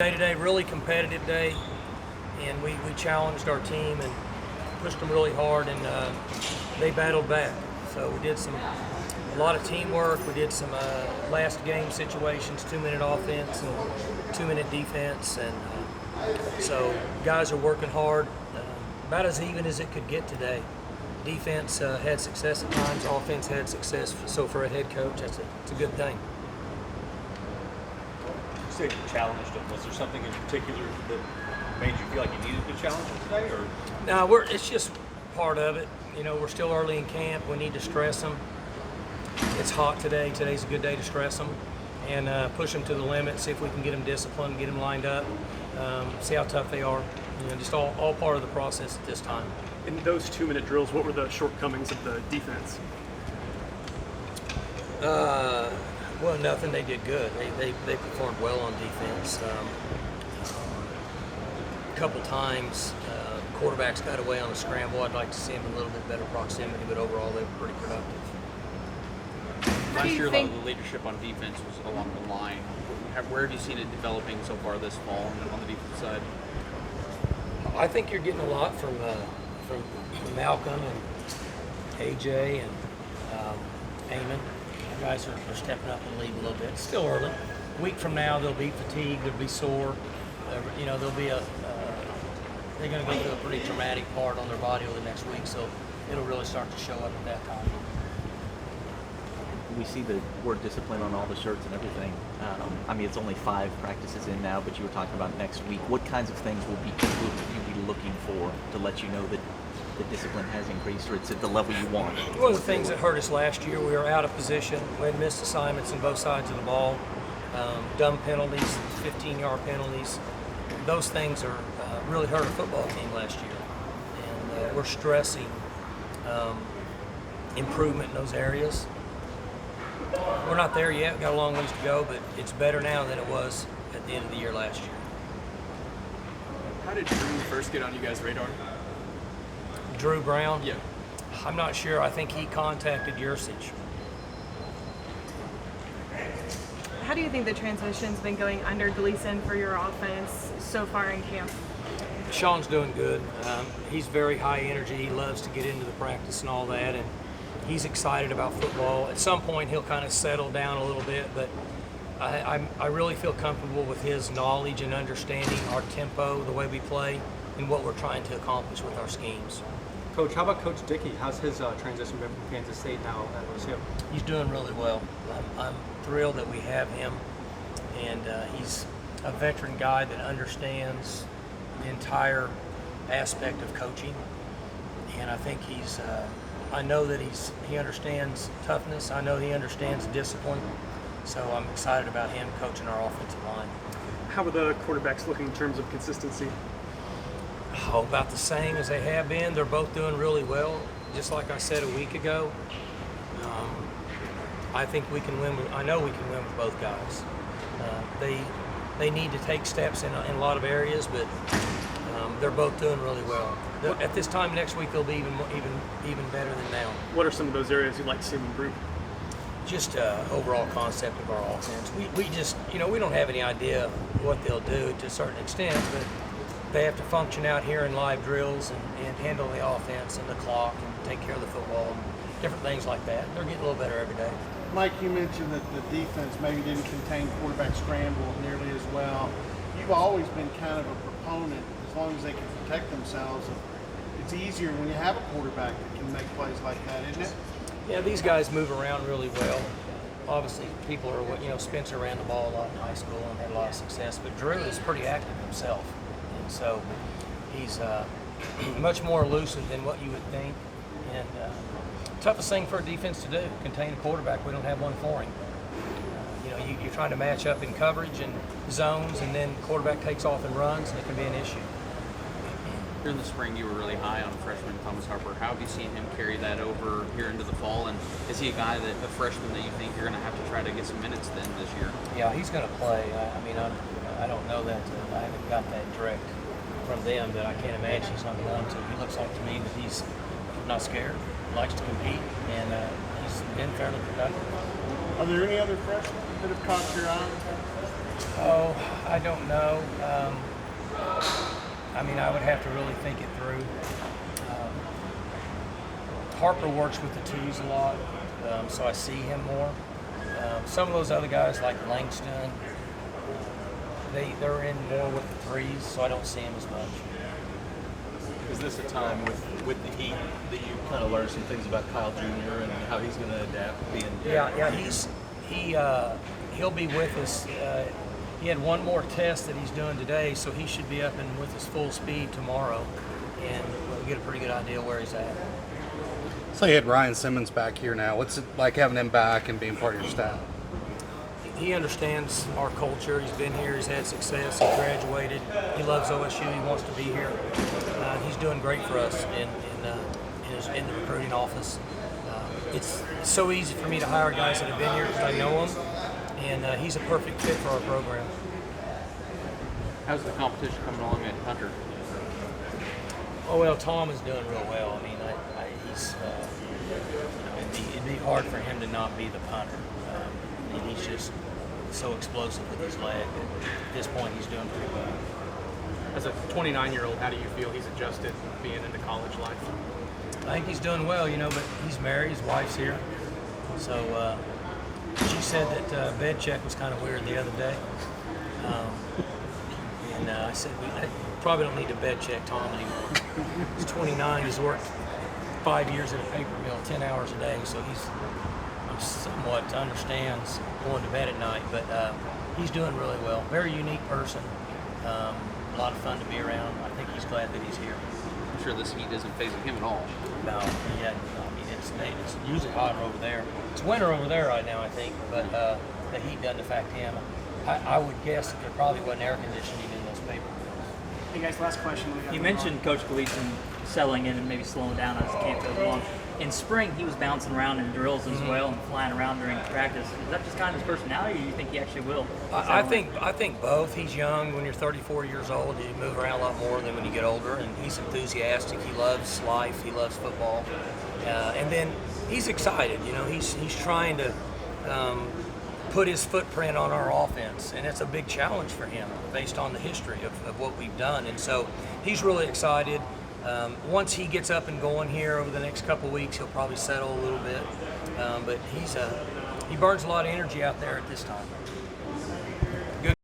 Day today, really competitive day, and we challenged our team and pushed them really hard, and they battled back. So we did a lot of teamwork. We did some last game situations, 2-minute offense and 2-minute defense, and so guys are working hard, about as even as it could get today. Defense had success at times, offense had success. So for a head coach, it's a good thing. You say you challenged them. Was there something in particular that made you feel like you needed to challenge them today, or? No, it's just part of it. You know, we're still early in camp. We need to stress them. It's hot today. Today's a good day to stress them and push them to the limit. See if we can get them disciplined, get them lined up, see how tough they are. You know, just all part of the process at this time. In those 2-minute drills, what were the shortcomings of the defense? Well, nothing. They did good. They performed well on defense. A couple times, quarterbacks got away on a scramble. I'd like to see them in a little bit better proximity, but overall they were pretty productive. Last year, a lot of the leadership on defense was along the line. Where have you seen it developing so far this fall on the defense side? I think you're getting a lot from Malcolm and AJ and Eamon. Guys are stepping up in the league a little bit. It's still early. A week from now, they'll be fatigued. They'll be sore. You know, they'll be they're going to go through a pretty traumatic part on their body over the next week, so it'll really start to show up at that time. We see the word discipline on all the shirts and everything. I mean, it's only 5 practices in now, but you were talking about next week. What kinds of things will you be looking for to let you know that the discipline has increased, or it's at the level you want? One of the things that hurt us last year, we were out of position. We had missed assignments on both sides of the ball, dumb penalties, 15-yard penalties. Those things are really hurt our football team last year, and we're stressing improvement in those areas. We're not there yet. We've got a long ways to go, but it's better now than it was at the end of the year last year. How did Drew first get on you guys' radar? Drew Brown? Yeah. I'm not sure. I think he contacted Yursich. How do you think the transition's been going under Gleason for your offense so far in camp? Shaun's doing good. He's very high energy. He loves to get into the practice and all that, and he's excited about football. At some point, he'll kind of settle down a little bit, but I really feel comfortable with his knowledge and understanding our tempo, the way we play, and what we're trying to accomplish with our schemes. Coach, how about Coach Dickey? How's his transition been from Kansas State now at LSU? He's doing really well. I'm thrilled that we have him, and he's a veteran guy that understands the entire aspect of coaching, and I think I know that he understands toughness. I know he understands discipline, so I'm excited about him coaching our offensive line. How are the quarterbacks looking in terms of consistency? Oh, about the same as they have been. They're both doing really well. Just like I said a week ago, I think we can win. I know we can win with both guys. They need to take steps in a lot of areas, but they're both doing really well. At this time next week, they'll be even better than now. What are some of those areas you'd like to see them improve? Just overall concept of our offense. We just, you know, we don't have any idea what they'll do to a certain extent, but they have to function out here in live drills and handle the offense and the clock and take care of the football and different things like that. They're getting a little better every day. Mike, you mentioned that the defense maybe didn't contain quarterback scramble nearly as well. You've always been kind of a proponent, as long as they can protect themselves. It's easier when you have a quarterback that can make plays like that, isn't it? Yeah, these guys move around really well. Obviously, people are, you know, Spencer ran the ball a lot in high school and had a lot of success, but Drew is pretty active himself. And so he's much more elusive than what you would think. And toughest thing for a defense to do, contain a quarterback. We don't have one for him. You know, you're trying to match up in coverage and zones, and then quarterback takes off and runs, and it can be an issue. During the spring, you were really high on freshman Thomas Harper. How have you seen him carry that over here into the fall? And is he a guy a freshman that you think you're going to have to try to get some minutes then this year? Yeah, he's going to play. I mean, I don't know that. I haven't got that direct from them, but I can't imagine he's not going to. He looks like to me that he's not scared, likes to compete, and he's been fairly productive. Are there any other freshmen that have caught your eye? Oh, I don't know. I mean, I would have to really think it through. Harper works with the twos a lot, so I see him more. Some of those other guys like Langston, they're in more with the threes, so I don't see him as much. Is this a time with the Heat that you kind of learn some things about Kyle Jr. and how he's going to adapt being? He'll be with us. He had one more test that he's doing today, so he should be up and with his full speed tomorrow, and we'll get a pretty good idea where he's at. So you had Ryan Simmons back here now. What's it like having him back and being part of your staff? He understands our culture. He's been here. He's had success. He graduated. He loves OSU. He wants to be here. He's doing great for us in the recruiting office. It's so easy for me to hire guys that have been here because I know them, and he's a perfect fit for our program. How's the competition coming along at Hunter? Oh well, Tom is doing real well. I mean, he's it'd be hard for him to not be the punter. And he's just so explosive with his leg. At this point, he's doing pretty well. As a 29-year-old, how do you feel he's adjusted being into college life? I think he's doing well, but he's married. His wife's here. So she said that bed check was kind of weird the other day. And I said, I probably don't need to bed check Tom anymore. He's 29. He's worked 5 years at a paper mill, 10 hours a day. So he's somewhat understands going to bed at night. But he's doing really well. Very unique person. A lot of fun to be around. I think he's glad that he's here. I'm sure this heat isn't phasing him at all. No, yeah, I mean, it's usually hotter over there. It's winter over there right now, I think, but the heat doesn't affect him. I would guess that there probably wasn't air conditioning in those paper mills. Hey guys, last question. You mentioned Coach Gleason settling in and maybe slowing down as the camp goes along. In spring, he was bouncing around in drills as well and flying around during practice. Is that just kind of his personality, or do you think he actually will? I think both. He's young. When you're 34 years old, you move around a lot more than when you get older. And he's enthusiastic. He loves life. He loves football. And then he's excited. He's trying to put his footprint on our offense, and it's a big challenge for him based on the history of what we've done. And so he's really excited. Once he gets up and going here over the next couple weeks, he'll probably settle a little bit. But he burns a lot of energy out there at this time.